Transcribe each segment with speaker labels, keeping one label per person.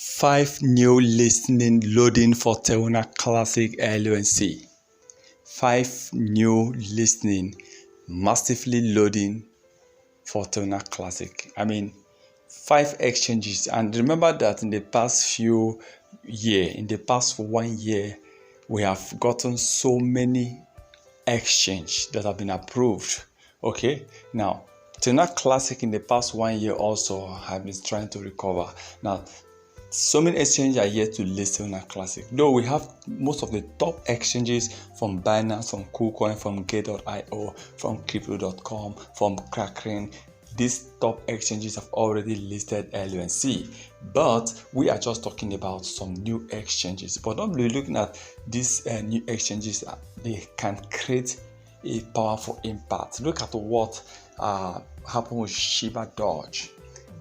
Speaker 1: 5 new listening loading for Terra Classic LLC. 5 new listening massively loading for Terra Classic. 5 exchanges. And remember that in the past 1 year, we have gotten so many exchanges that have been approved. Okay, now Terra Classic in the past 1 year also have been trying to recover. Now, so many exchanges are yet to list Terra Classic. Though we have most of the top exchanges from Binance, from Kucoin, from Gate.io, from Crypto.com, from Kraken. These top exchanges have already listed LUNC, but we are just talking about some new exchanges. But don't be looking at these new exchanges; they can create a powerful impact. Look at what happened with Shiva Doge.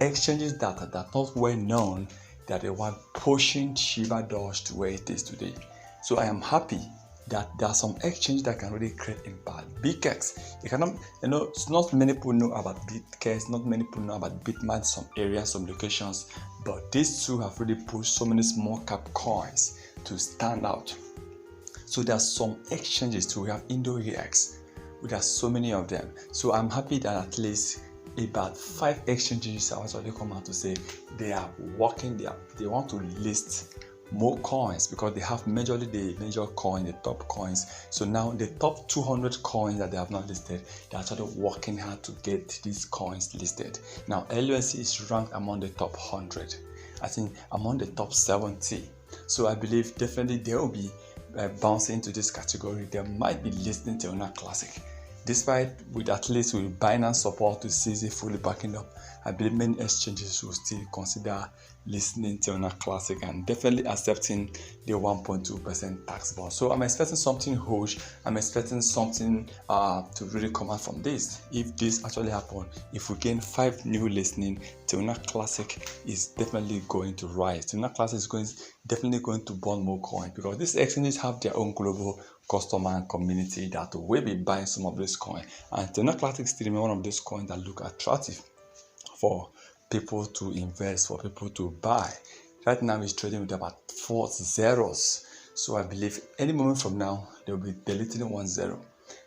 Speaker 1: Exchanges that are not well known, that they were pushing Shiva Doge to where it is today. So I am happy that there are some exchanges that can really create impact. BitX, it's not many people know about BitX, not many people know about Bitcoin, some areas, some locations, but these two have really pushed so many small cap coins to stand out. So there are some exchanges too. We have IndoEX, there are so many of them. So I'm happy that at least about 5 exchanges have actually come out to say they are working, they want to list more coins because they have majorly the major coin, the top coins. So now the top 200 coins that they have not listed, they're actually working hard to get these coins listed. Now LUNC is ranked among the top 100, I think among the top 70. So I believe definitely they will be bouncing into this category. They might be listing Terra Classic. Despite with at least with Binance support to CZ fully backing up, I believe many exchanges will still consider listening to Terra Classic and definitely accepting the 1.2% tax bar. So I'm expecting something huge. I'm expecting something to really come out from this. If this actually happens, if we gain 5 new listening, Terra Classic is definitely going to rise. Terra Classic is definitely going to burn more coin because these exchanges have their own global customer and community that will be buying some of this coin, and Terra Classic still remain one of those coins that look attractive for people to invest, for people to buy. Right now it's trading with about 4 zeros, so I believe any moment from now they'll be deleting 1 zero,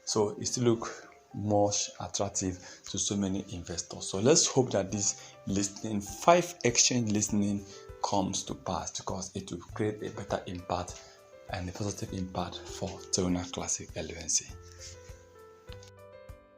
Speaker 1: so it still look much attractive to so many investors. So let's hope that this listening 5 exchange listening comes to pass because it will create a better impact and a positive impact for Terra Classic LLC.